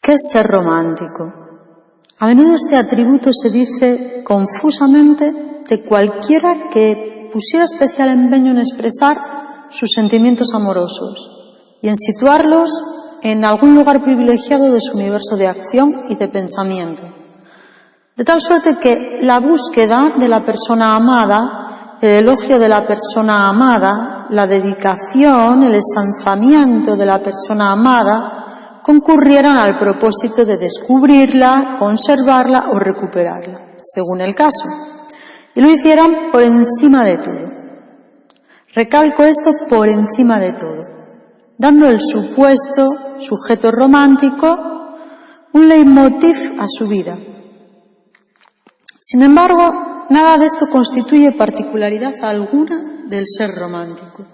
¿Qué es ser romántico? A menudo este atributo se dice confusamente de cualquiera que pusiera especial empeño en expresar sus sentimientos amorosos y en situarlos en algún lugar privilegiado de su universo de acción y de pensamiento. De tal suerte que la búsqueda de la persona amada, el elogio de la persona amada, la dedicación, el ensalzamiento de la persona amada, concurrieran al propósito de descubrirla, conservarla o recuperarla, según el caso, y lo hicieran por encima de todo. Recalco esto, por encima de todo, dando el supuesto sujeto romántico un leitmotiv a su vida. Sin embargo, nada de esto constituye particularidad alguna del ser romántico.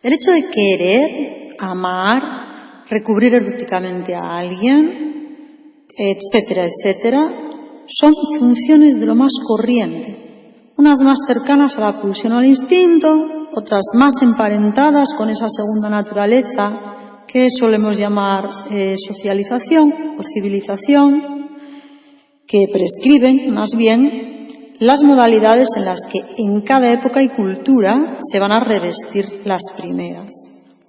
El hecho de querer, amar, recubrir eróticamente a alguien, etcétera, etcétera, son funciones de lo más corriente, unas más cercanas a la pulsión o al instinto, otras más emparentadas con esa segunda naturaleza que solemos llamar socialización o civilización, que prescriben más bien las modalidades en las que en cada época y cultura se van a revestir las primeras,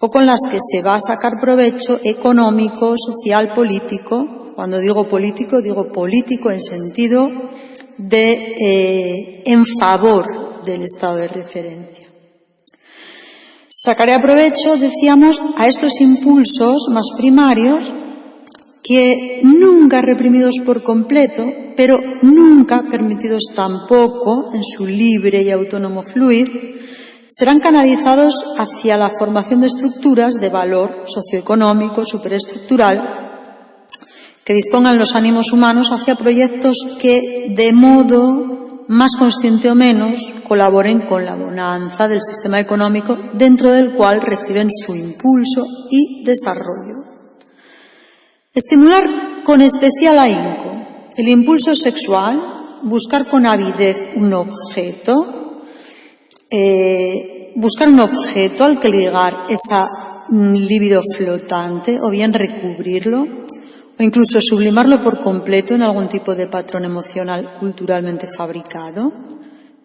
o con las que se va a sacar provecho económico, social, político. Cuando digo político en sentido de en favor del estado de referencia. Sacaré provecho, decíamos, a estos impulsos más primarios que nunca reprimidos por completo, pero nunca permitidos tampoco en su libre y autónomo fluir, serán canalizados hacia la formación de estructuras de valor socioeconómico superestructural que dispongan los ánimos humanos hacia proyectos que, de modo más consciente o menos, colaboren con la bonanza del sistema económico dentro del cual reciben su impulso y desarrollo. Estimular con especial ahínco el impulso sexual, buscar con avidez un objeto, buscar un objeto al que ligar esa libido flotante o bien recubrirlo o incluso sublimarlo por completo en algún tipo de patrón emocional culturalmente fabricado,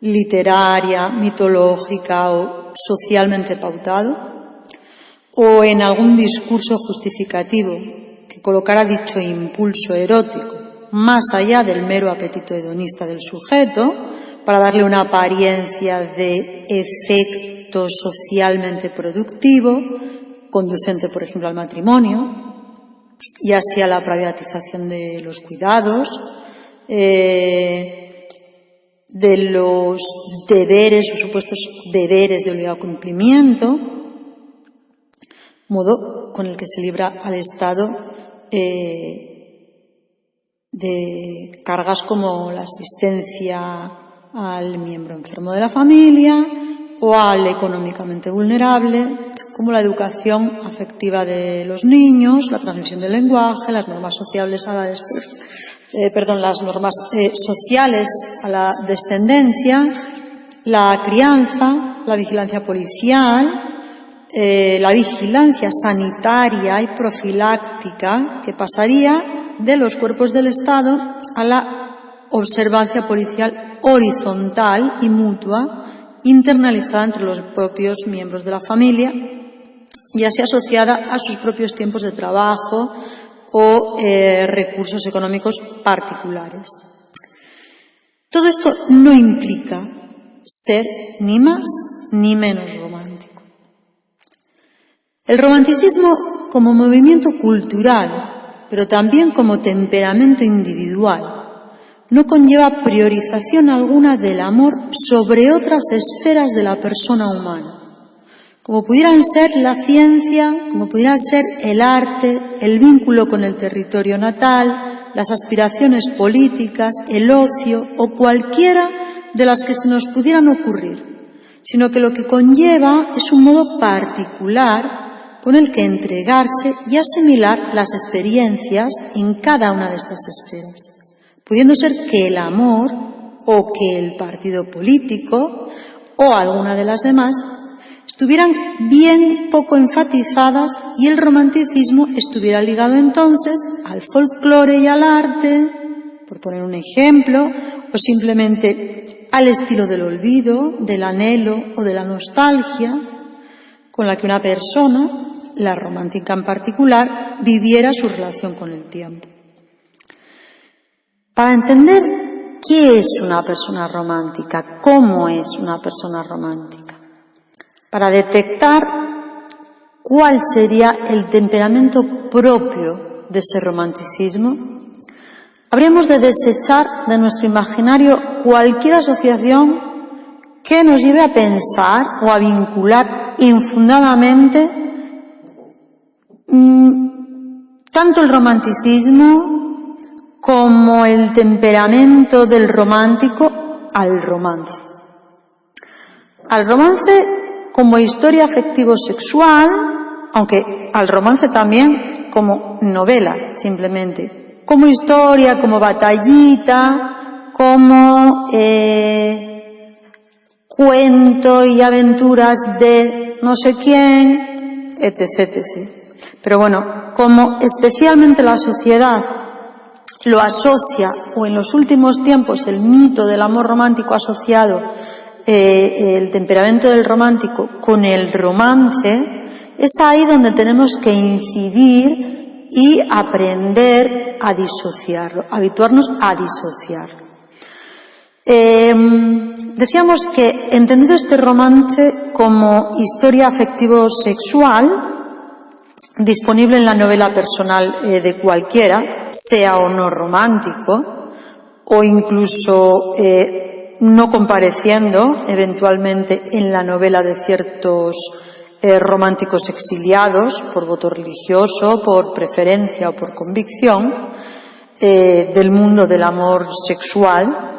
literaria, mitológica o socialmente pautado, o en algún discurso justificativo que colocara dicho impulso erótico más allá del mero apetito hedonista del sujeto, para darle una apariencia de efecto socialmente productivo, conducente, por ejemplo, al matrimonio, y así a la privatización de los cuidados, de los deberes o supuestos deberes de obligado cumplimiento, modo con el que se libra al Estado de cargas como la asistencia al miembro enfermo de la familia o al económicamente vulnerable, como la educación afectiva de los niños, la transmisión del lenguaje, las normas sociales las normas sociales a la descendencia, la crianza, la vigilancia policial, la vigilancia sanitaria y profiláctica, que pasaría de los cuerpos del Estado a la observancia policial horizontal y mutua, internalizada entre los propios miembros de la familia y así asociada a sus propios tiempos de trabajo o recursos económicos particulares. Todo esto no implica ser ni más ni menos romántico. El romanticismo como movimiento cultural, pero también como temperamento individual, no conlleva priorización alguna del amor sobre otras esferas de la persona humana, como pudieran ser la ciencia, como pudieran ser el arte, el vínculo con el territorio natal, las aspiraciones políticas, el ocio o cualquiera de las que se nos pudieran ocurrir, sino que lo que conlleva es un modo particular con el que entregarse y asimilar las experiencias en cada una de estas esferas, pudiendo ser que el amor o que el partido político o alguna de las demás estuvieran bien poco enfatizadas y el romanticismo estuviera ligado entonces al folclore y al arte, por poner un ejemplo, o simplemente al estilo del olvido, del anhelo o de la nostalgia con la que una persona, la romántica en particular, viviera su relación con el tiempo. Para entender qué es una persona romántica, cómo es una persona romántica, para detectar cuál sería el temperamento propio de ese romanticismo, habríamos de desechar de nuestro imaginario cualquier asociación que nos lleve a pensar o a vincular infundadamente tanto el romanticismo como el temperamento del romántico al romance. Al romance como historia afectivo-sexual, aunque al romance también como novela, simplemente. Como historia, como batallita, como cuento y aventuras de no sé quién, etc, etc. Pero bueno, como especialmente la sociedad lo asocia, o en los últimos tiempos el mito del amor romántico asociado el temperamento del romántico con el romance, es ahí donde tenemos que incidir y aprender a disociarlo, habituarnos a disociarlo. Decíamos que, entendido este romance como historia afectivo-sexual, disponible en la novela personal de cualquiera, sea o no romántico, o incluso no compareciendo eventualmente en la novela de ciertos románticos exiliados por voto religioso, por preferencia o por convicción, del mundo del amor sexual.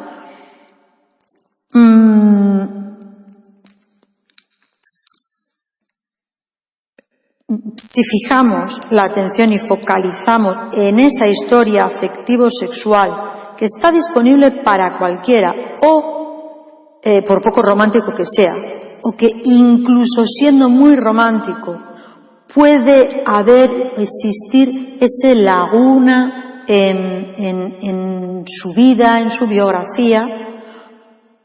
Si fijamos la atención y focalizamos en esa historia afectivo-sexual que está disponible para cualquiera, o por poco romántico que sea, o que incluso siendo muy romántico puede existir esa laguna en su vida, en su biografía,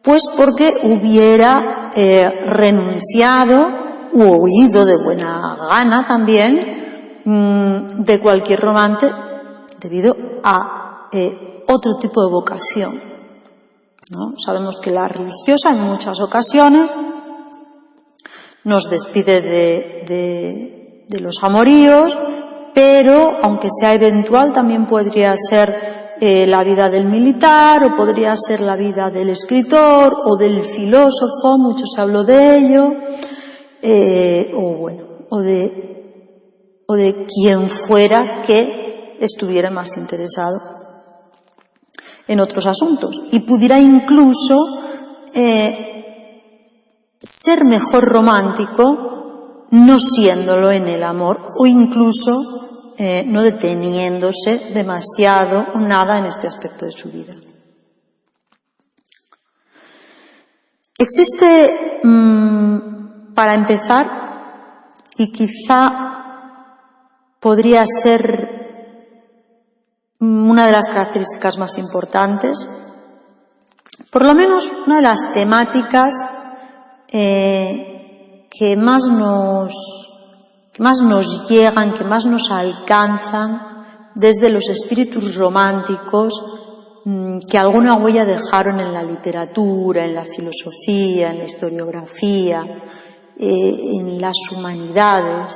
pues porque hubiera renunciado u huido de buena gana también de cualquier romance debido a otro tipo de vocación, ¿no? Sabemos que la religiosa en muchas ocasiones nos despide de los amoríos, pero aunque sea eventual también podría ser la vida del militar, o podría ser la vida del escritor o del filósofo, mucho se habló de ello, o de quien fuera que estuviera más interesado en otros asuntos y pudiera incluso ser mejor romántico no siéndolo en el amor, o incluso no deteniéndose demasiado o nada en este aspecto de su vida. Existe, para empezar, y quizá podría ser una de las características más importantes, por lo menos una de las temáticas que más nos llegan, que más nos alcanzan desde los espíritus románticos que alguna huella dejaron en la literatura, en la filosofía, en la historiografía, en las humanidades,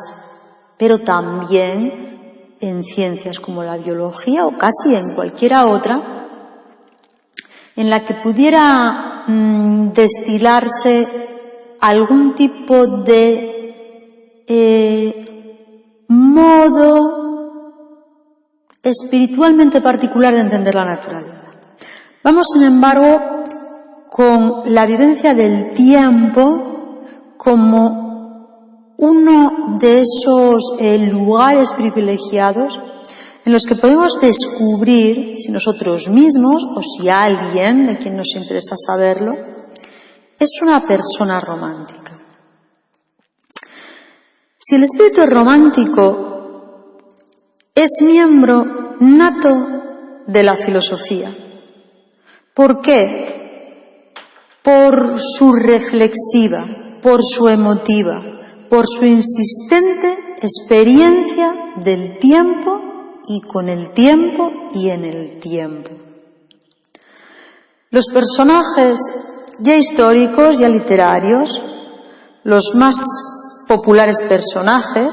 pero también en ciencias como la biología o casi en cualquiera otra, en la que pudiera destilarse algún tipo de modo espiritualmente particular de entender la naturaleza. Vamos, sin embargo, con la vivencia del tiempo como uno de esos lugares privilegiados en los que podemos descubrir si nosotros mismos o si alguien de quien nos interesa saberlo es una persona romántica. Si el espíritu es romántico, es miembro nato de la filosofía. ¿Por qué? Por su reflexiva, por su emotiva, por su insistente experiencia del tiempo y con el tiempo y en el tiempo. Los personajes ya históricos, ya literarios, los más populares personajes,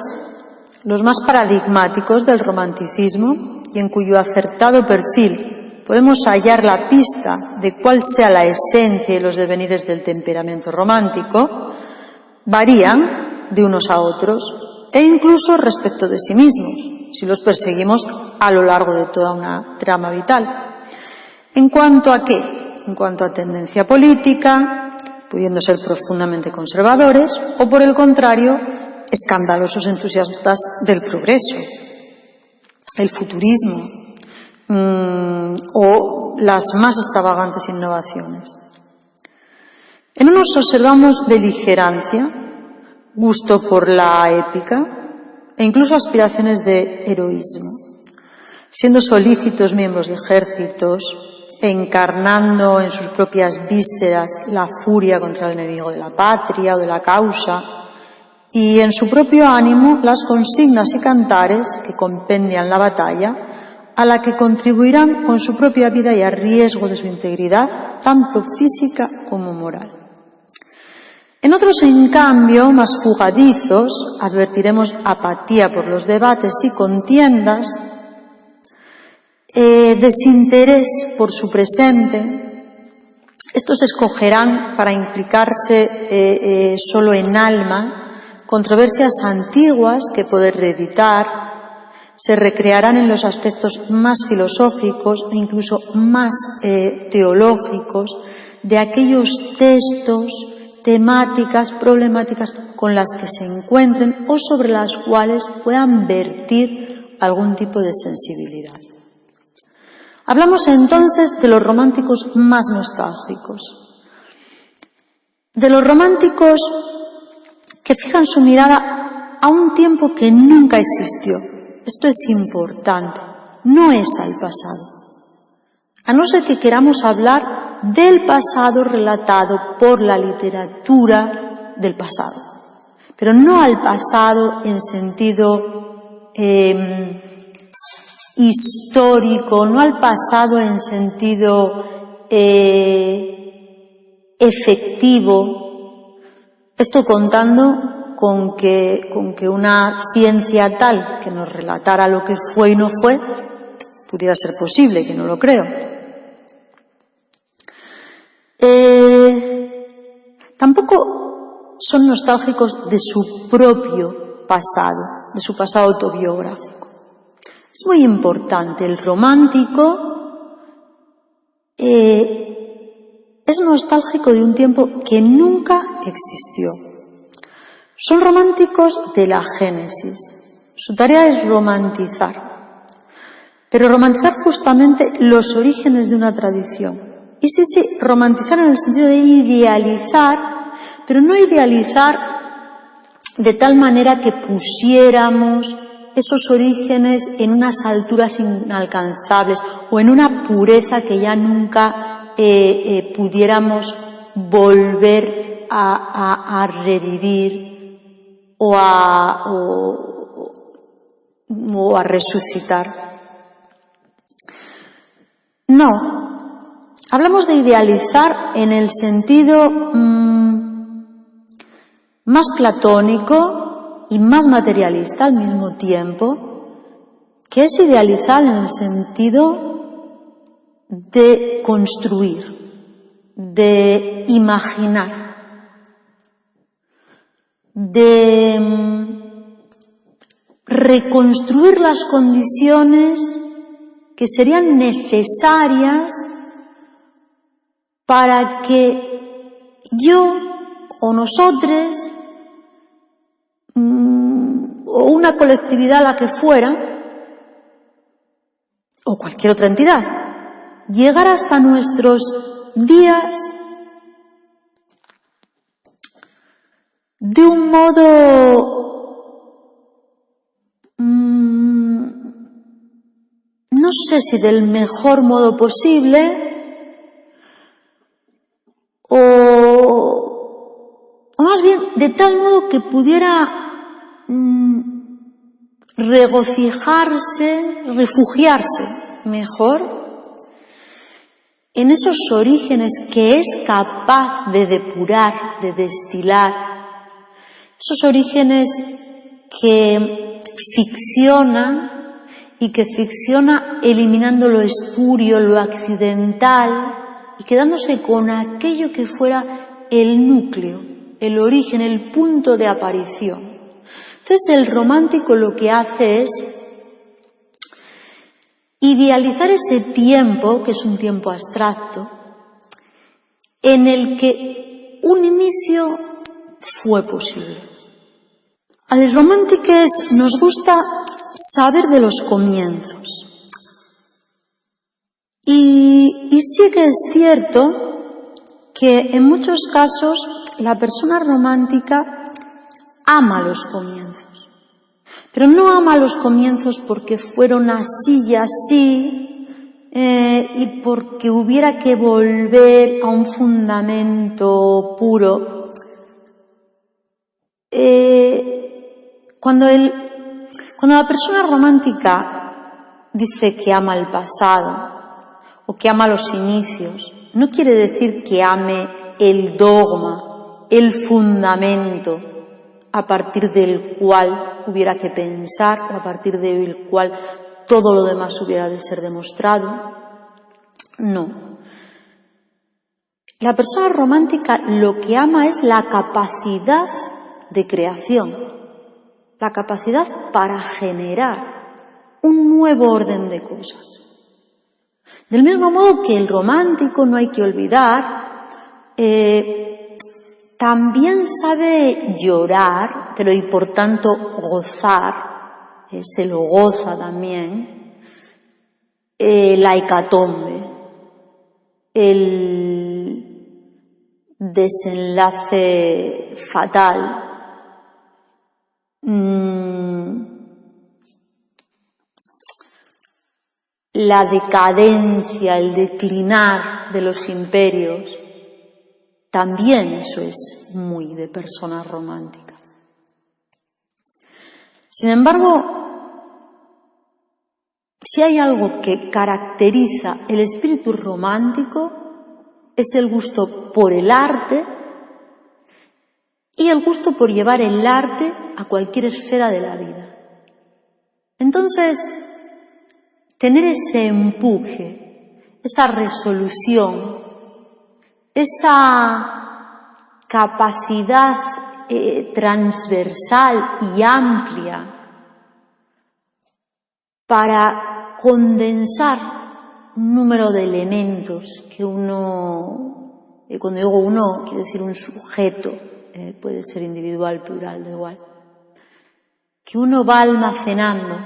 los más paradigmáticos del romanticismo y en cuyo acertado perfil podemos hallar la pista de cuál sea la esencia y los devenires del temperamento romántico, varían de unos a otros e incluso respecto de sí mismos, si los perseguimos a lo largo de toda una trama vital. ¿En cuanto a qué? En cuanto a tendencia política, pudiendo ser profundamente conservadores, o por el contrario, escandalosos entusiastas del progreso, el futurismo, o las más extravagantes innovaciones. En unos observamos beligerancia, gusto por la épica e incluso aspiraciones de heroísmo, siendo solícitos miembros de ejércitos, encarnando en sus propias vísceras la furia contra el enemigo de la patria o de la causa, y en su propio ánimo las consignas y cantares que compendian la batalla, a la que contribuirán con su propia vida y a riesgo de su integridad, tanto física como moral. En otros, en cambio, más fugadizos, advertiremos apatía por los debates y contiendas, desinterés por su presente. Estos escogerán para implicarse solo en alma controversias antiguas que poder reeditar, se recrearán en los aspectos más filosóficos e incluso más teológicos de aquellos textos, temáticas, problemáticas con las que se encuentren o sobre las cuales puedan vertir algún tipo de sensibilidad. Hablamos entonces de los románticos más nostálgicos, de los románticos que fijan su mirada a un tiempo que nunca existió. Esto es importante, no es al pasado. A no ser que queramos hablar del pasado relatado por la literatura del pasado, pero no al pasado en sentido histórico, no al pasado en sentido efectivo. Esto contando con que una ciencia tal que nos relatara lo que fue y no fue pudiera ser posible, que no lo creo. Tampoco son nostálgicos de su propio pasado, de su pasado autobiográfico. Es muy importante, el romántico es nostálgico de un tiempo que nunca existió. Son románticos de la génesis. Su tarea es romantizar, pero romantizar justamente los orígenes de una tradición. Y sí, romantizar en el sentido de idealizar, pero no idealizar de tal manera que pusiéramos esos orígenes en unas alturas inalcanzables o en una pureza que ya nunca pudiéramos volver a revivir o a resucitar. No, hablamos de idealizar en el sentido más platónico y más materialista al mismo tiempo, que es idealizar en el sentido de construir, de imaginar, de reconstruir las condiciones que serían necesarias para que yo o nosotros o una colectividad, la que fuera, o cualquier otra entidad, llegara hasta nuestros días de un modo sé si del mejor modo posible, o más bien de tal modo que pudiera regocijarse, refugiarse mejor en esos orígenes que es capaz de depurar, de destilar, esos orígenes que ficciona y que ficciona eliminando lo espurio, lo accidental y quedándose con aquello que fuera el núcleo, el origen, el punto de aparición. Entonces el romántico lo que hace es idealizar ese tiempo, que es un tiempo abstracto, en el que un inicio fue posible. A los románticos nos gusta saber de los comienzos. Y sí que es cierto que en muchos casos la persona romántica ama los comienzos. Pero no ama los comienzos porque fueron así y así, y porque hubiera que volver a un fundamento puro. Cuando la persona romántica dice que ama el pasado o que ama los inicios, no quiere decir que ame el dogma, el fundamento a partir del cual hubiera que pensar o a partir del cual todo lo demás hubiera de ser demostrado. No. La persona romántica lo que ama es la capacidad de creación, la capacidad para generar un nuevo orden de cosas. Del mismo modo que el romántico, no hay que olvidar, también sabe llorar, pero y por tanto gozar, se lo goza también, la hecatombe, el desenlace fatal, la decadencia, el declinar de los imperios. También eso es muy de personas románticas. Sin embargo, si hay algo que caracteriza el espíritu romántico, es el gusto por el arte y el gusto por llevar el arte a cualquier esfera de la vida. Entonces, tener ese empuje, esa resolución, esa capacidad transversal y amplia para condensar un número de elementos que uno, cuando digo uno, quiero decir un sujeto, puede ser individual, plural, da igual, que uno va almacenando,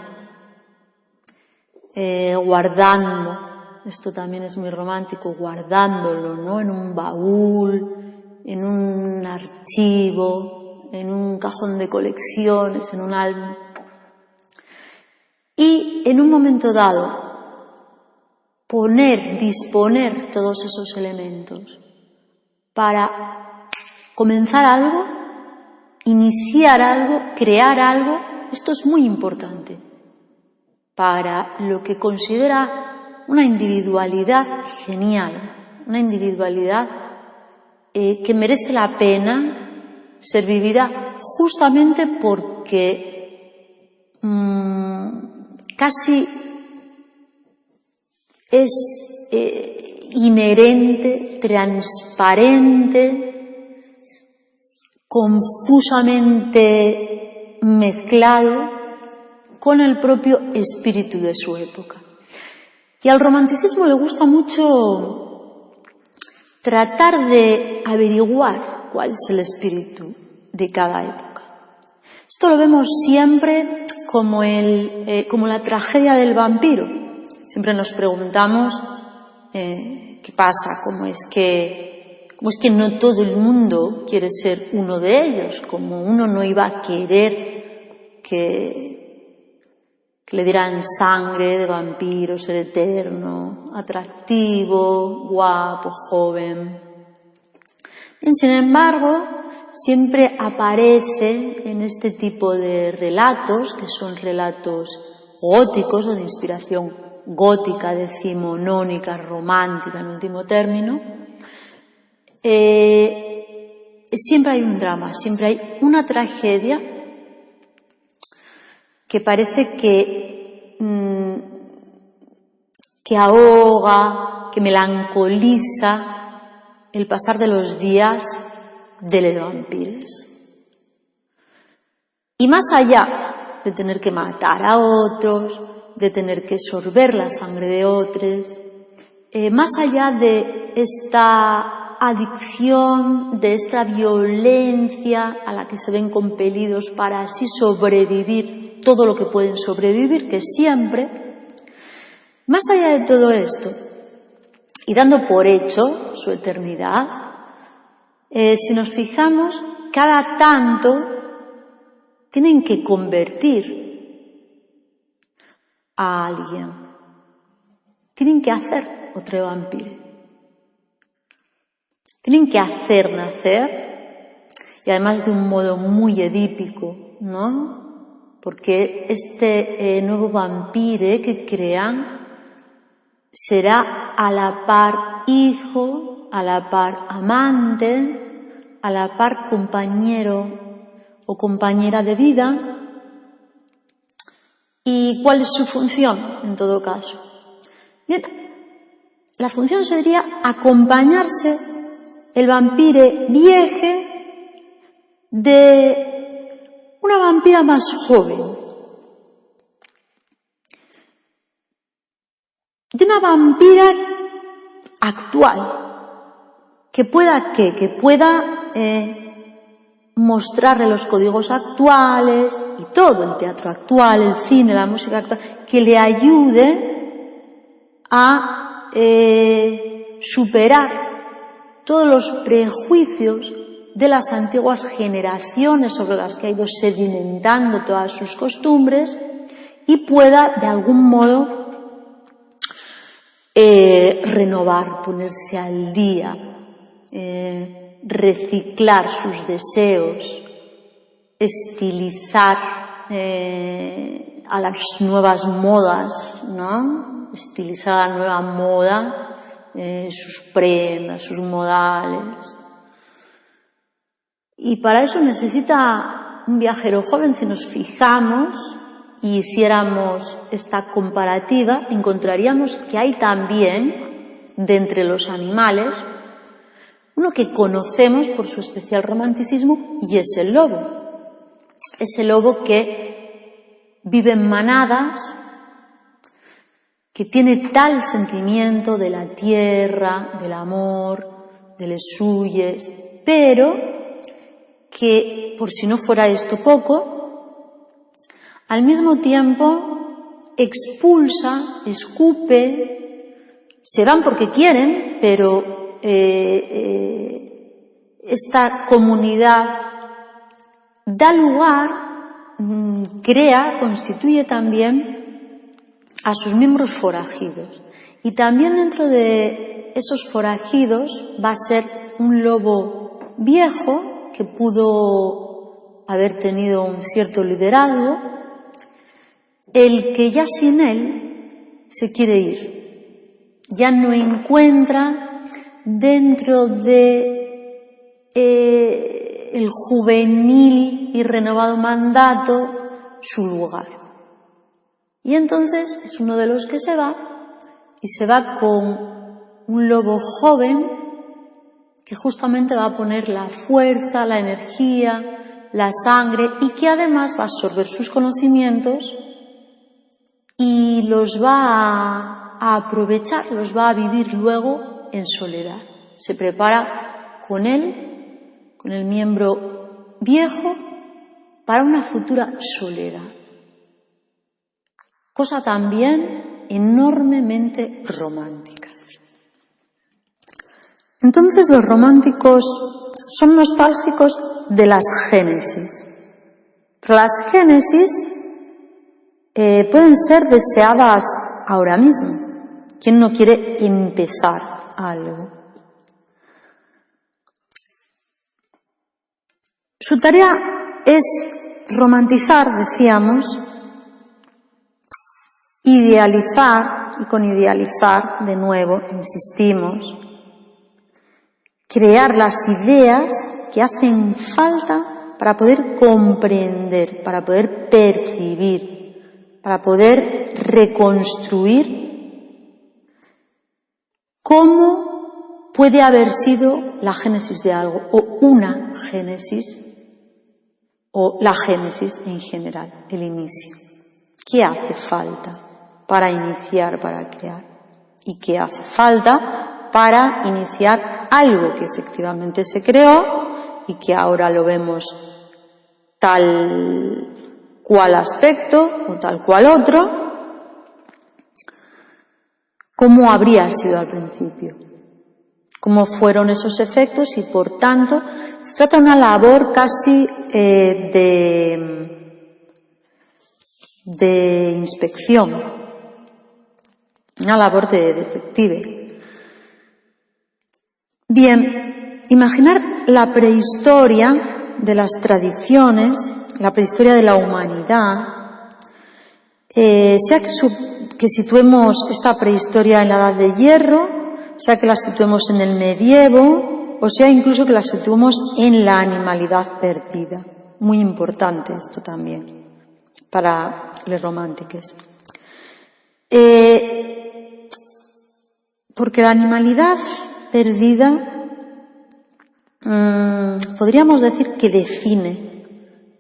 guardando. Esto también es muy romántico, guardándolo, ¿no? En un baúl, en un archivo, en un cajón de colecciones, en un álbum. Y en un momento dado, disponer todos esos elementos para comenzar algo, iniciar algo, crear algo. Esto es muy importante para lo que considera una individualidad genial, una individualidad que merece la pena ser vivida justamente porque casi es inherente, transparente, confusamente mezclado con el propio espíritu de su época. Y al romanticismo le gusta mucho tratar de averiguar cuál es el espíritu de cada época. Esto lo vemos siempre como la tragedia del vampiro. Siempre nos preguntamos qué pasa, cómo es que no todo el mundo quiere ser uno de ellos, como uno no iba a querer que que le dieran sangre de vampiro, ser eterno, atractivo, guapo, joven. Bien, sin embargo, siempre aparece en este tipo de relatos, que son relatos góticos o de inspiración gótica, decimonónica, romántica en último término, siempre hay un drama, siempre hay una tragedia que parece que ahoga, que melancoliza el pasar de los días de los vampiros. Y más allá de tener que matar a otros, de tener que sorber la sangre de otros, más allá de esta adicción, de esta violencia a la que se ven compelidos para así sobrevivir todo lo que pueden sobrevivir, que siempre, más allá de todo esto, y dando por hecho su eternidad, si nos fijamos, cada tanto tienen que convertir a alguien, tienen que hacer otro vampiro, tienen que hacer nacer, y además de un modo muy edípico, ¿no? Porque este nuevo vampire que crean será a la par hijo, a la par amante, a la par compañero o compañera de vida. ¿Y cuál es su función en todo caso? Bien, la función sería acompañarse el vampire vieje de una vampira más joven, de una vampira actual, que pueda mostrarle los códigos actuales y todo el teatro actual, el cine, la música actual, que le ayude a superar todos los prejuicios de las antiguas generaciones sobre las que ha ido sedimentando todas sus costumbres y pueda de algún modo renovar, ponerse al día, reciclar sus deseos, estilizar a las nuevas modas, ¿no? Estilizar a la nueva moda, sus prendas, sus modales. Y para eso necesita un viajero joven. Si nos fijamos y hiciéramos esta comparativa, encontraríamos que hay también, de entre los animales, uno que conocemos por su especial romanticismo, y es el lobo. Ese lobo que vive en manadas, que tiene tal sentimiento de la tierra, del amor, de les suyes, pero que, por si no fuera esto poco, al mismo tiempo expulsa, escupe, se van porque quieren, pero esta comunidad da lugar, crea, constituye también a sus miembros forajidos. Y también dentro de esos forajidos va a ser un lobo viejo, que pudo haber tenido un cierto liderazgo, el que ya sin él se quiere ir. Ya no encuentra dentro de el juvenil y renovado mandato su lugar. Y entonces es uno de los que se va, y se va con un lobo joven que justamente va a poner la fuerza, la energía, la sangre, y que además va a absorber sus conocimientos y los va a aprovechar, los va a vivir luego en soledad. Se prepara con él, con el miembro viejo, para una futura soledad. Cosa también enormemente romántica. Entonces los románticos son nostálgicos de las génesis. Pero las génesis pueden ser deseadas ahora mismo. ¿Quién no quiere empezar algo? Su tarea es romantizar, decíamos, idealizar, y con idealizar, de nuevo, insistimos, crear las ideas que hacen falta para poder comprender, para poder percibir, para poder reconstruir cómo puede haber sido la génesis de algo, o una génesis, o la génesis en general, el inicio. ¿Qué hace falta para iniciar, para crear? ¿Y qué hace falta para iniciar algo que efectivamente se creó y que ahora lo vemos tal cual aspecto o tal cual otro? ¿Cómo habría sido al principio? ¿Cómo fueron esos efectos? Y por tanto, se trata de una labor casi de inspección, una labor de detective. Bien, imaginar la prehistoria de las tradiciones, la prehistoria de la humanidad, sea que situemos esta prehistoria en la Edad de Hierro, sea que la situemos en el medievo, o sea incluso que la situemos en la animalidad perdida. Muy importante esto también para los románticos. Porque la animalidad perdida podríamos decir que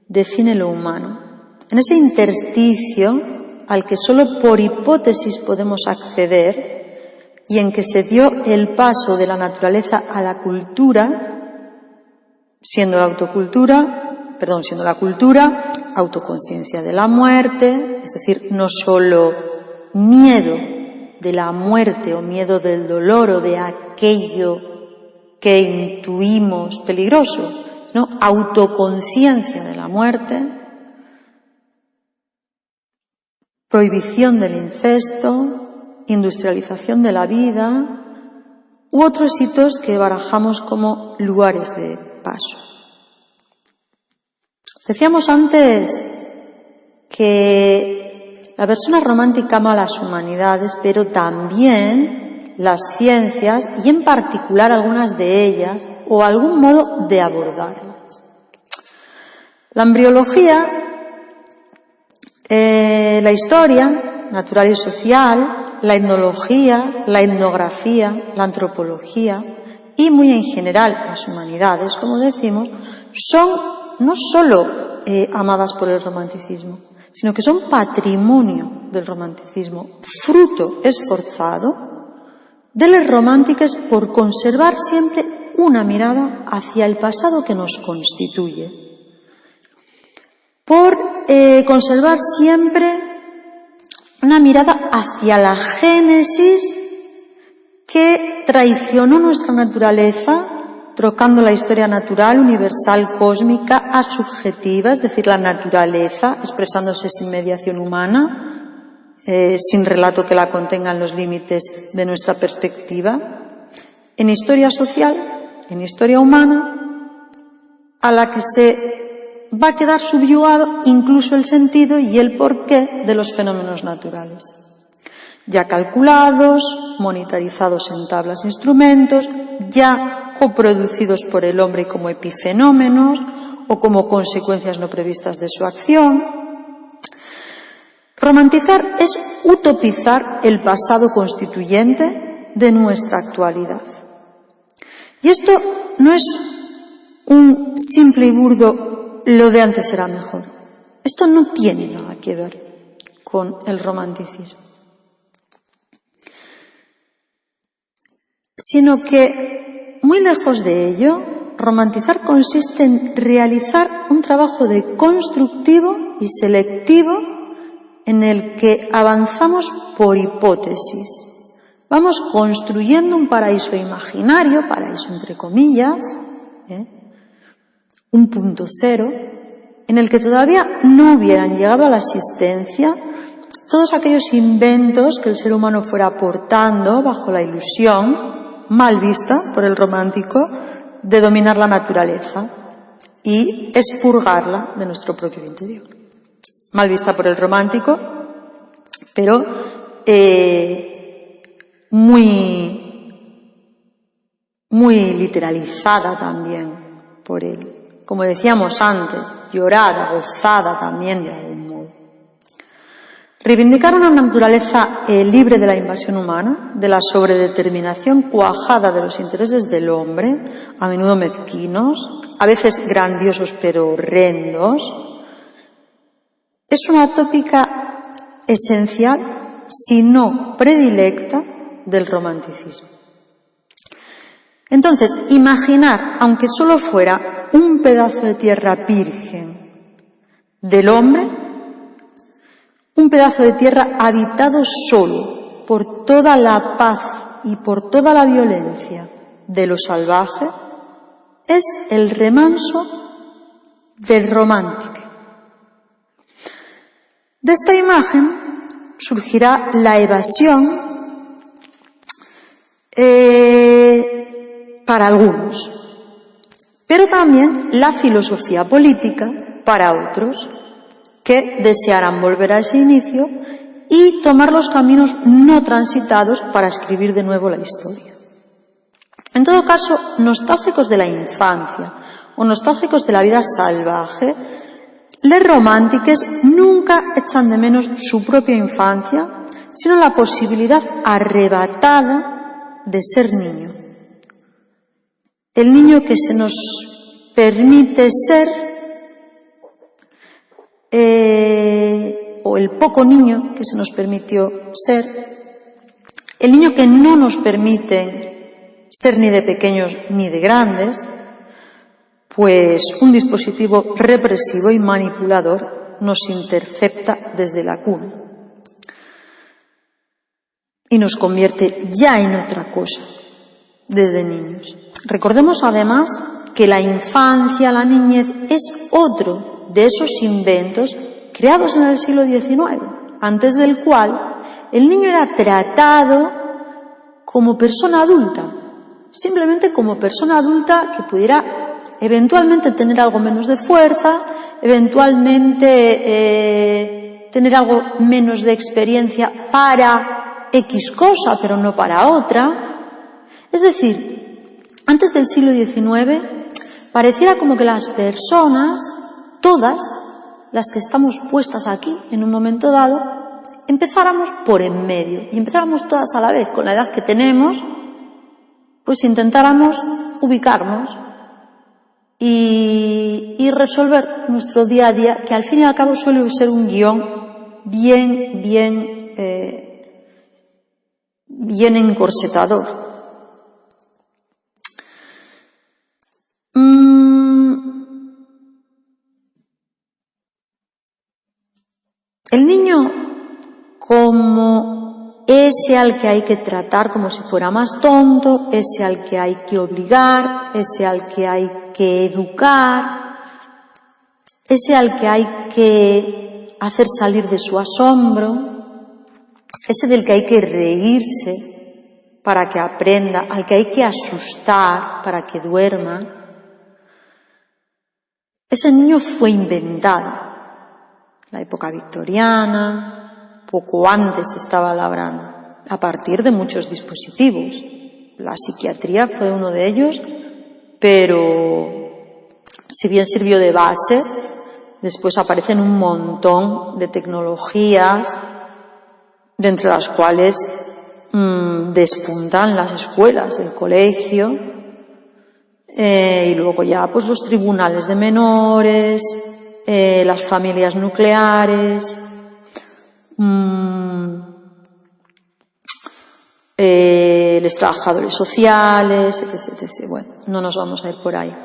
define lo humano. En ese intersticio al que solo por hipótesis podemos acceder y en que se dio el paso de la naturaleza a la cultura, siendo la cultura, autoconciencia de la muerte, es decir, no solo miedo de la muerte o miedo del dolor o de aquello que intuimos peligroso, ¿no? Autoconciencia de la muerte, prohibición del incesto, industrialización de la vida u otros hitos que barajamos como lugares de paso. Decíamos antes que la persona romántica ama las humanidades, pero también las ciencias y en particular algunas de ellas o algún modo de abordarlas. La embriología, la historia natural y social, la etnología, la etnografía, la antropología y muy en general las humanidades, como decimos, son no solo amadas por el romanticismo, sino que son patrimonio del romanticismo, fruto esforzado de los románticos por conservar siempre una mirada hacia el pasado que nos constituye, por conservar siempre una mirada hacia la génesis que traicionó nuestra naturaleza, trocando la historia natural, universal, cósmica, a subjetiva, es decir, la naturaleza, expresándose sin mediación humana, sin relato que la contenga en los límites de nuestra perspectiva, en historia social, en historia humana, a la que se va a quedar subyugado incluso el sentido y el porqué de los fenómenos naturales, ya calculados, monetarizados en tablas e instrumentos, ya coproducidos por el hombre como epifenómenos o como consecuencias no previstas de su acción. Romantizar es utopizar el pasado constituyente de nuestra actualidad. Y esto no es un simple y burdo lo de antes era mejor. Esto no tiene nada que ver con el romanticismo, sino que, muy lejos de ello, romantizar consiste en realizar un trabajo de constructivo y selectivo en el que avanzamos por hipótesis. Vamos construyendo un paraíso imaginario, paraíso entre comillas, un punto cero, en el que todavía no hubieran llegado a la existencia todos aquellos inventos que el ser humano fuera aportando bajo la ilusión, mal vista por el romántico, de dominar la naturaleza y expurgarla de nuestro propio interior. Mal vista por el romántico, pero muy literalizada también por él. Como decíamos antes, llorada, gozada también de algún modo. Reivindicar una naturaleza libre de la invasión humana, de la sobredeterminación cuajada de los intereses del hombre, a menudo mezquinos, a veces grandiosos pero horrendos, es una tópica esencial, si no predilecta, del romanticismo. Entonces, imaginar, aunque solo fuera un pedazo de tierra virgen del hombre, un pedazo de tierra habitado solo por toda la paz y por toda la violencia de lo salvaje, es el remanso del romántico. De esta imagen surgirá la evasión para algunos, pero también la filosofía política para otros que desearán volver a ese inicio y tomar los caminos no transitados para escribir de nuevo la historia. En todo caso, nostálgicos de la infancia o nostálgicos de la vida salvaje, les romántiques nunca echan de menos su propia infancia, sino la posibilidad arrebatada de ser niño. El niño que se nos permite ser, o el poco niño que se nos permitió ser, el niño que no nos permite ser ni de pequeños ni de grandes, pues un dispositivo represivo y manipulador nos intercepta desde la cuna y nos convierte ya en otra cosa desde niños. Recordemos además que la infancia, la niñez, es otro de esos inventos creados en el siglo XIX, antes del cual el niño era tratado como persona adulta, simplemente como persona adulta que pudiera eventualmente tener algo menos de fuerza, eventualmente tener algo menos de experiencia para X cosa, pero no para otra. Es decir, antes del siglo XIX pareciera como que las personas, todas las que estamos puestas aquí en un momento dado, empezáramos por en medio y empezáramos todas a la vez, con la edad que tenemos, pues intentáramos ubicarnos y resolver nuestro día a día, que al fin y al cabo suele ser un guión bien encorsetador. El niño como ese al que hay que tratar como si fuera más tonto, ese al que hay que obligar, ese al que hay que educar, ese al que hay que hacer salir de su asombro, ese del que hay que reírse para que aprenda, al que hay que asustar para que duerma. Ese niño fue inventado. La época victoriana, poco antes estaba labrando, a partir de muchos dispositivos. La psiquiatría fue uno de ellos, pero si bien sirvió de base, después aparecen un montón de tecnologías, de entre las cuales despuntan las escuelas, el colegio, y luego ya pues los tribunales de menores, las familias nucleares, los trabajadores sociales, etc, etc. Bueno, no nos vamos a ir por ahí.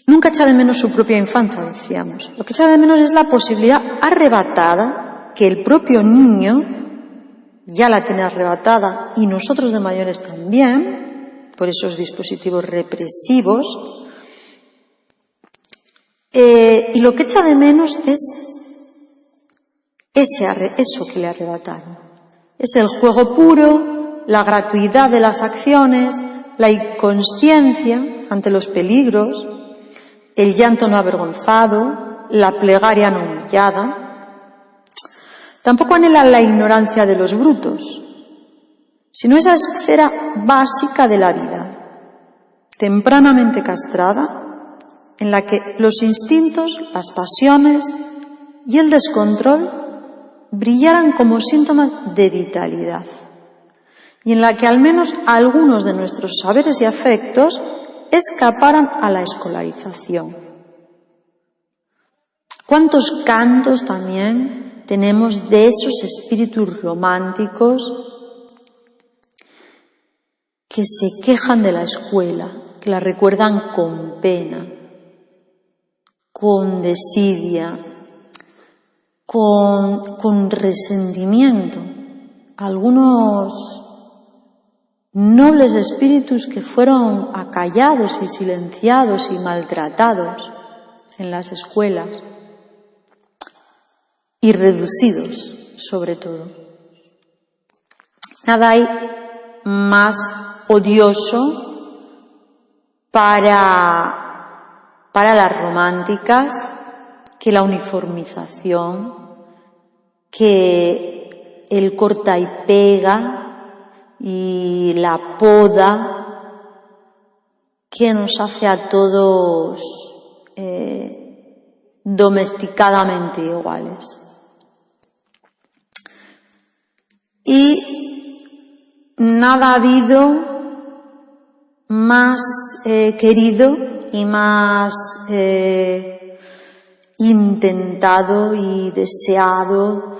Nunca echa de menos su propia infancia, decíamos. Lo que echa de menos es la posibilidad arrebatada que el propio niño ya la tiene arrebatada, y nosotros de mayores también, por esos dispositivos represivos, Y lo que echa de menos es eso que le arrebataron. Es el juego puro, la gratuidad de las acciones, la inconsciencia ante los peligros, el llanto no avergonzado, la plegaria no humillada. Tampoco anhela la ignorancia de los brutos, sino esa esfera básica de la vida, tempranamente castrada, en la que los instintos, las pasiones y el descontrol brillaran como síntomas de vitalidad, y en la que al menos algunos de nuestros saberes y afectos escaparan a la escolarización. ¿Cuántos cantos también tenemos de esos espíritus románticos que se quejan de la escuela, que la recuerdan con pena, con desidia, con resentimiento? Algunos nobles espíritus que fueron acallados y silenciados y maltratados en las escuelas y reducidos, sobre todo. Nada hay más odioso para las románticas que la uniformización, que el corta y pega y la poda que nos hace a todos domesticadamente iguales. Y nada ha habido más querido y más intentado y deseado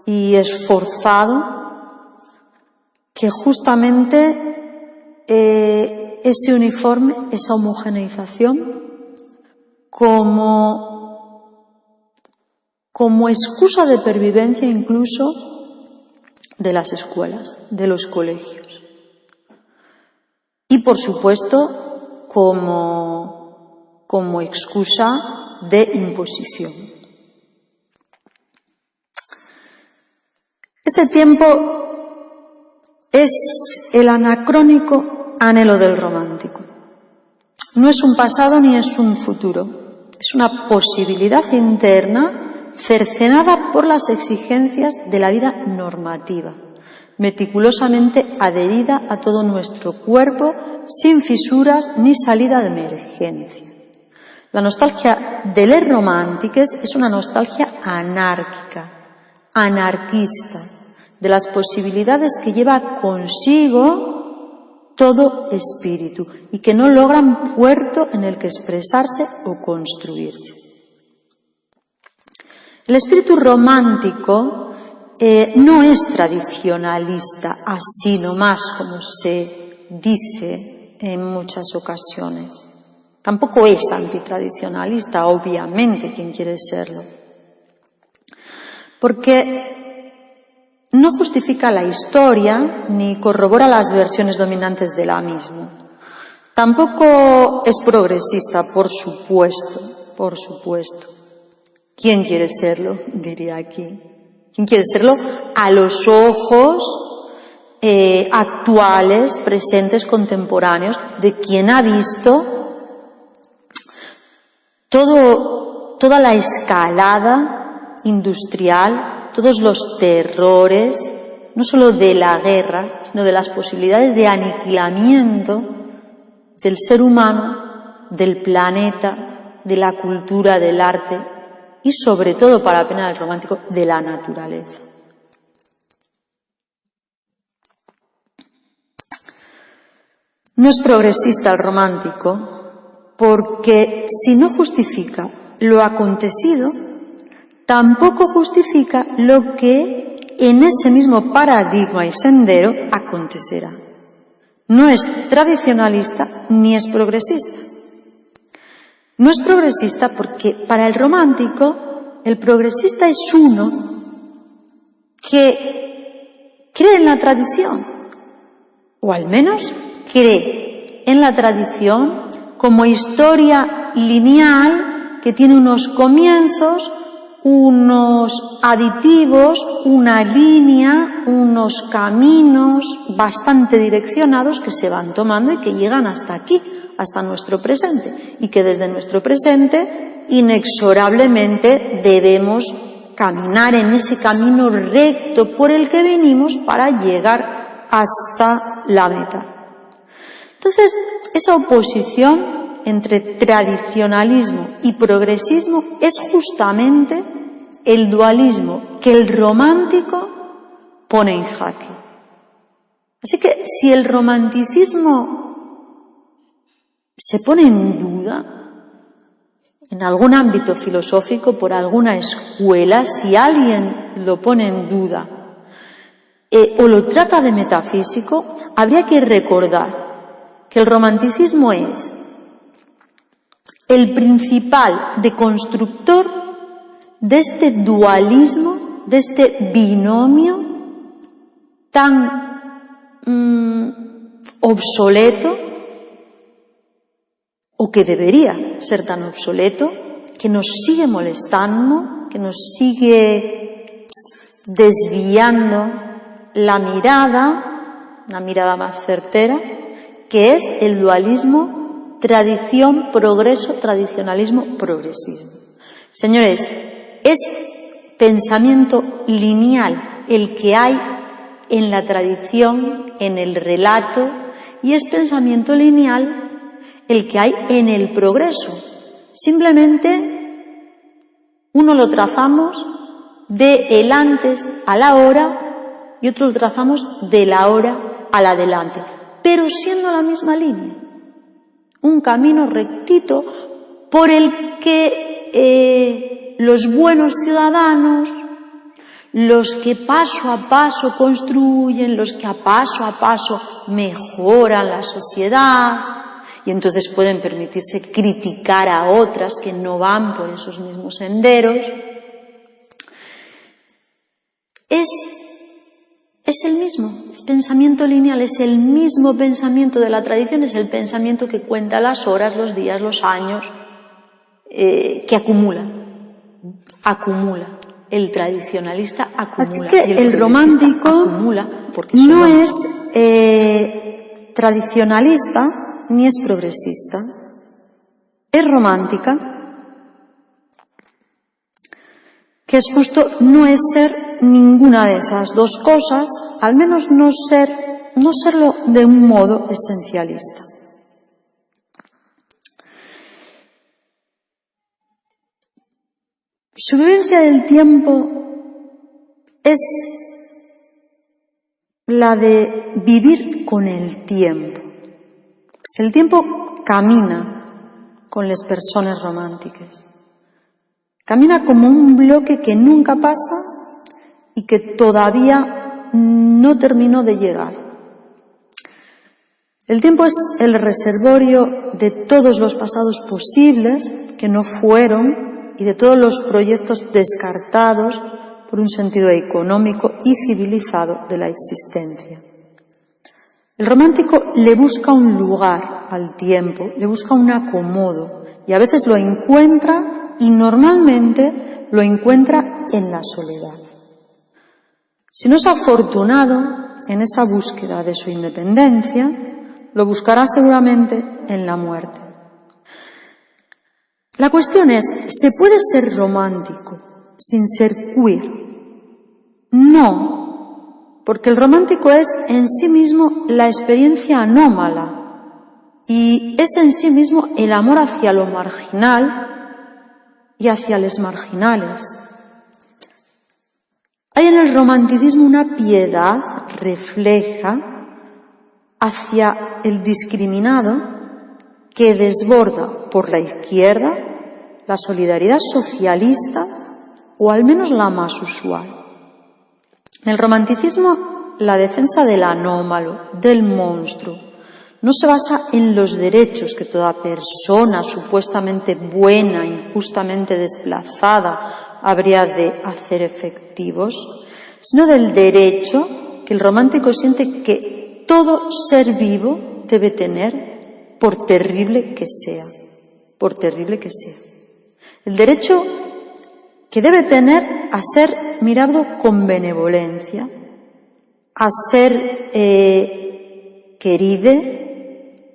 y esforzado que justamente ese uniforme, esa homogeneización, como excusa de pervivencia incluso de las escuelas, de los colegios. Y por supuesto como excusa de imposición. Ese tiempo es el anacrónico anhelo del romántico. No es un pasado ni es un futuro. Es una posibilidad interna cercenada por las exigencias de la vida normativa, meticulosamente adherida a todo nuestro cuerpo, sin fisuras ni salida de emergencia. La nostalgia de les romàntiques es una nostalgia anárquica, anarquista, de las posibilidades que lleva consigo todo espíritu y que no logran puerto en el que expresarse o construirse. El espíritu romántico no es tradicionalista, así nomás como se dice en muchas ocasiones. Tampoco es antitradicionalista, obviamente, quien quiere serlo. Porque no justifica la historia ni corrobora las versiones dominantes de la misma. Tampoco es progresista, por supuesto. ¿Quién quiere serlo? Diría aquí. ¿Quién quiere serlo? A los ojos actuales, presentes, contemporáneos, de quien ha visto toda la escalada industrial, todos los terrores, no solo de la guerra, sino de las posibilidades de aniquilamiento del ser humano, del planeta, de la cultura, del arte y sobre todo, para la pena del romántico, de la naturaleza. No es progresista el romántico porque si no justifica lo acontecido, tampoco justifica lo que en ese mismo paradigma y sendero acontecerá. No es tradicionalista ni es progresista. No es progresista porque para el romántico el progresista es uno que cree en la tradición, o al menos cree en la tradición como historia lineal que tiene unos comienzos, unos aditivos, una línea, unos caminos bastante direccionados que se van tomando y que llegan hasta aquí, hasta nuestro presente, y que desde nuestro presente inexorablemente debemos caminar en ese camino recto por el que venimos para llegar hasta la meta. Entonces, esa oposición entre tradicionalismo y progresismo es justamente el dualismo que el romántico pone en jaque. Así que si el romanticismo se pone en duda en algún ámbito filosófico, por alguna escuela, si alguien lo pone en duda o lo trata de metafísico, habría que recordar que el romanticismo es el principal deconstructor de este dualismo, de este binomio tan obsoleto, o que debería ser tan obsoleto, que nos sigue molestando, que nos sigue desviando la mirada, una mirada más certera, que es el dualismo tradición-progreso, tradicionalismo-progresismo. Señores, es pensamiento lineal el que hay en la tradición, en el relato, y es pensamiento lineal el que hay en el progreso. Simplemente uno lo trazamos de el antes a la hora y otro lo trazamos de la hora al adelante, pero siendo la misma línea. Un camino rectito por el que los buenos ciudadanos, los que paso a paso construyen, los que a paso mejoran la sociedad, y entonces pueden permitirse criticar a otras que no van por esos mismos senderos. Es el mismo, es pensamiento lineal, es el mismo pensamiento de la tradición, es el pensamiento que cuenta las horas, los días, los años, que acumula. El tradicionalista acumula. Así que el romántico acumula no es tradicionalista ni es progresista, es romántica, que es justo no es ser ninguna de esas dos cosas, al menos no serlo de un modo esencialista. Su vivencia del tiempo es la de vivir con el tiempo. El tiempo camina con las personas románticas. Camina como un bloque que nunca pasa y que todavía no terminó de llegar. El tiempo es el reservorio de todos los pasados posibles que no fueron y de todos los proyectos descartados por un sentido económico y civilizado de la existencia. El romántico le busca un lugar al tiempo, le busca un acomodo y a veces lo encuentra y normalmente lo encuentra en la soledad. Si no es afortunado en esa búsqueda de su independencia, lo buscará seguramente en la muerte. La cuestión es, ¿se puede ser romántico sin ser queer? No. Porque el romántico es en sí mismo la experiencia anómala y es en sí mismo el amor hacia lo marginal y hacia los marginales. Hay en el romanticismo una piedad refleja hacia el discriminado que desborda por la izquierda la solidaridad socialista o al menos la más usual. En el romanticismo, la defensa del anómalo, del monstruo, no se basa en los derechos que toda persona supuestamente buena, injustamente desplazada, habría de hacer efectivos, sino del derecho que el romántico siente que todo ser vivo debe tener, por terrible que sea, por terrible que sea. El derecho que debe tener a ser mirado con benevolencia, a ser querido,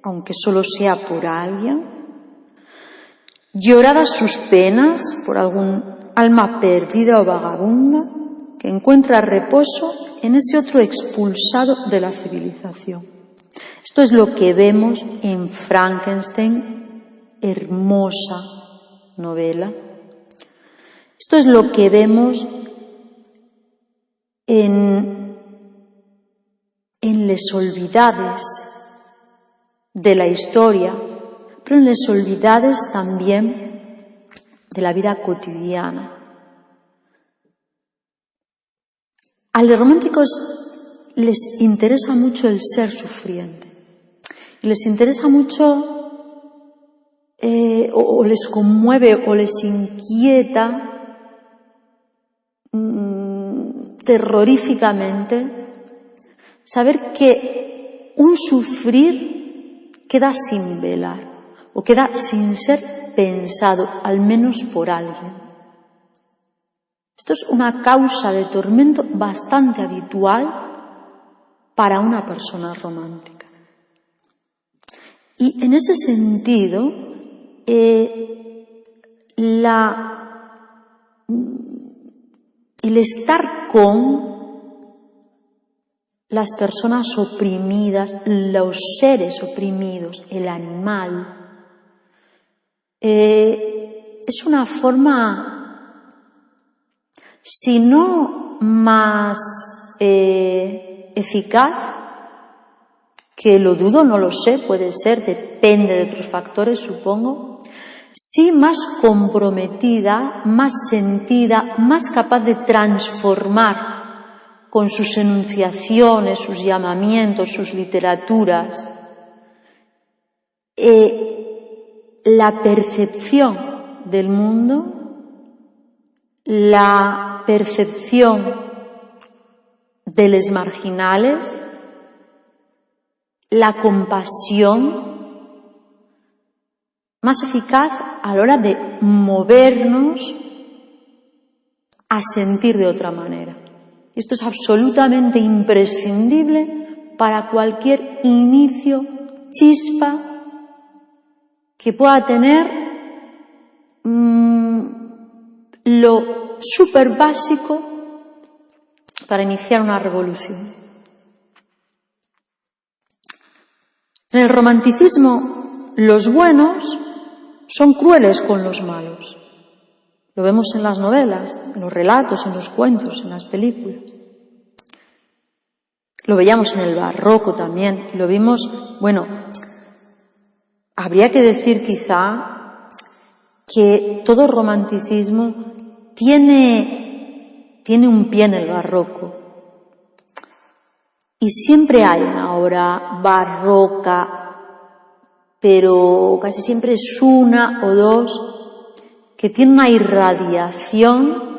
aunque solo sea por alguien, lloradas sus penas por algún alma perdida o vagabunda que encuentra reposo en ese otro expulsado de la civilización. Esto es lo que vemos en Frankenstein, hermosa novela. Esto es lo que vemos en Les olvidades de la historia, pero en Les olvidades también de la vida cotidiana. A los románticos les interesa mucho el ser sufriente y les interesa mucho o les conmueve o les inquieta terroríficamente saber que un sufrir queda sin velar o queda sin ser pensado, al menos por alguien. Esto es una causa de tormento bastante habitual para una persona romántica. Y en ese sentido, el estar con las personas oprimidas, los seres oprimidos, el animal, es una forma, si no más eficaz, que lo dudo, no lo sé, puede ser, depende de otros factores, supongo, sí más comprometida, más sentida, más capaz de transformar con sus enunciaciones, sus llamamientos, sus literaturas, la percepción del mundo, la percepción de los marginales, la compasión, más eficaz a la hora de movernos a sentir de otra manera. Esto es absolutamente imprescindible para cualquier inicio, chispa que pueda tener lo súper básico para iniciar una revolución. En el romanticismo, los buenos son crueles con los malos. Lo vemos en las novelas, en los relatos, en los cuentos, en las películas. Lo veíamos en el barroco también. Lo vimos, bueno, habría que decir quizá que todo romanticismo tiene un pie en el barroco. Y siempre hay una obra barroca, pero casi siempre es una o dos que tiene una irradiación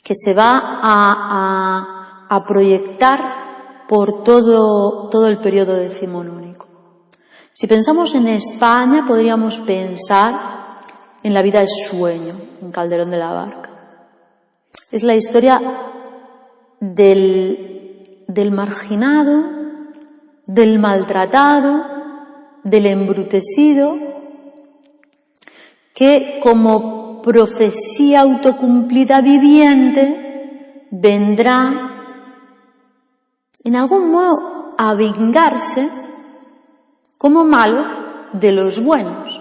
que se va a proyectar por todo el periodo decimonónico. Si pensamos en España, podríamos pensar en La vida es sueño, en Calderón de la Barca. Es la historia del marginado, del maltratado, del embrutecido, que como profecía autocumplida viviente vendrá en algún modo a vengarse como malo de los buenos.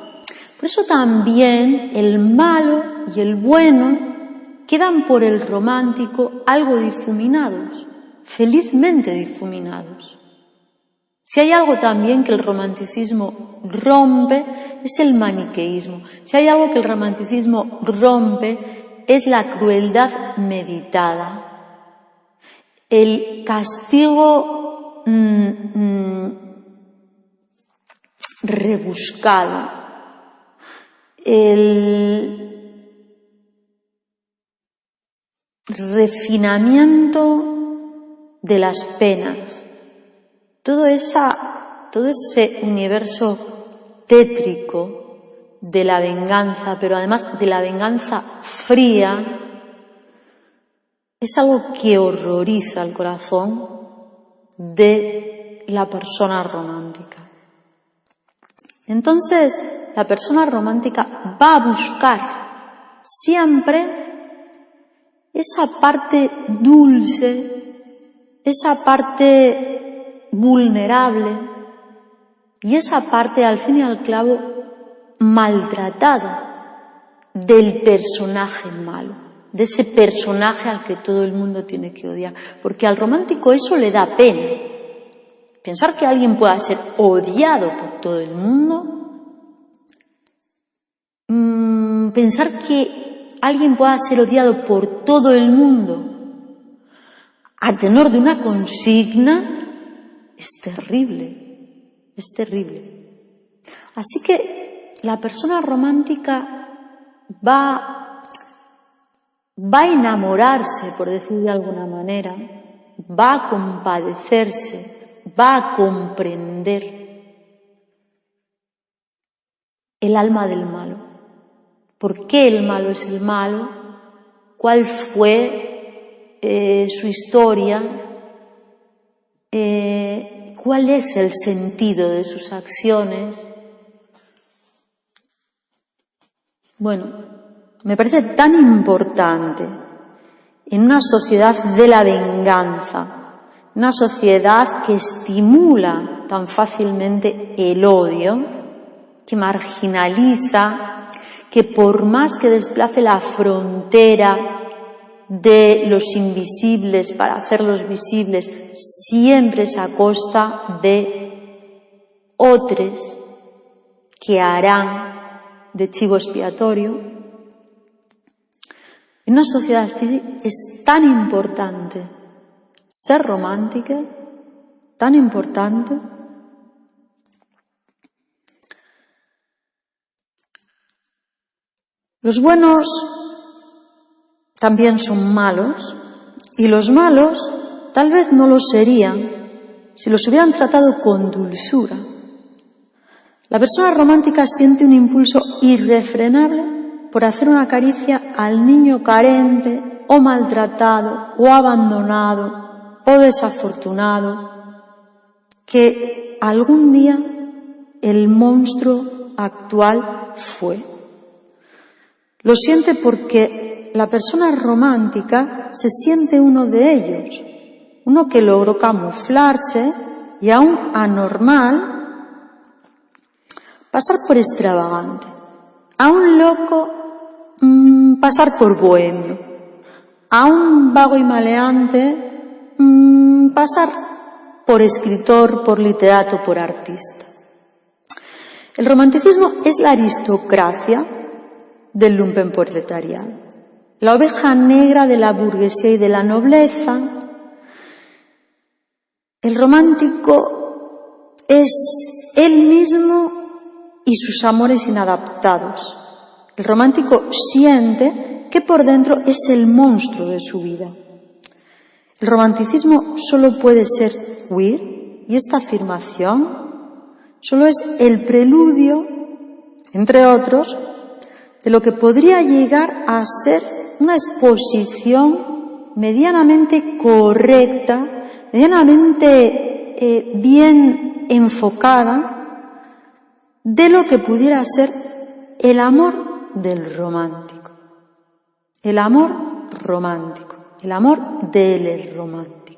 Por eso también el malo y el bueno quedan por el romántico algo difuminados, felizmente difuminados. Si hay algo también que el romanticismo rompe, es el maniqueísmo. Si hay algo que el romanticismo rompe, es la crueldad meditada. El castigo rebuscado. El refinamiento de las penas. Todo ese universo tétrico de la venganza, pero además de la venganza fría, es algo que horroriza el corazón de la persona romántica. Entonces, la persona romántica va a buscar siempre esa parte dulce, esa parte vulnerable y esa parte, al fin y al cabo, maltratada del personaje malo, de ese personaje al que todo el mundo tiene que odiar. Porque al romántico eso le da pena. Pensar que alguien pueda ser odiado por todo el mundo, pensar que alguien pueda ser odiado por todo el mundo a tenor de una consigna, es terrible, es terrible. Así que la persona romántica va a enamorarse, por decir de alguna manera, va a compadecerse, va a comprender el alma del malo. ¿Por qué el malo es el malo? ¿Cuál fue su historia? ¿Cuál es el sentido de sus acciones? Bueno, me parece tan importante en una sociedad de la venganza, una sociedad que estimula tan fácilmente el odio, que marginaliza, que por más que desplace la frontera de los invisibles para hacerlos visibles, siempre es a costa de otros que harán de chivo expiatorio. En una sociedad así es tan importante ser romántica, tan importante. Los buenos también son malos, y los malos tal vez no lo serían si los hubieran tratado con dulzura. La persona romántica siente un impulso irrefrenable por hacer una caricia al niño carente o maltratado o abandonado o desafortunado, que algún día el monstruo actual fue. Lo siente porque la persona romántica se siente uno de ellos, uno que logró camuflarse y aún anormal, pasar por extravagante, a un loco pasar por bohemio, a un vago y maleante pasar por escritor, por literato, por artista. El romanticismo es la aristocracia del lumpenproletariado, la oveja negra de la burguesía y de la nobleza. El romántico es él mismo y sus amores inadaptados. El romántico siente que por dentro es el monstruo de su vida. El romanticismo solo puede ser queer, y esta afirmación solo es el preludio, entre otros, de lo que podría llegar a ser una exposición medianamente correcta, medianamente bien enfocada de lo que pudiera ser el amor del romántico. El amor romántico. El amor del romántico.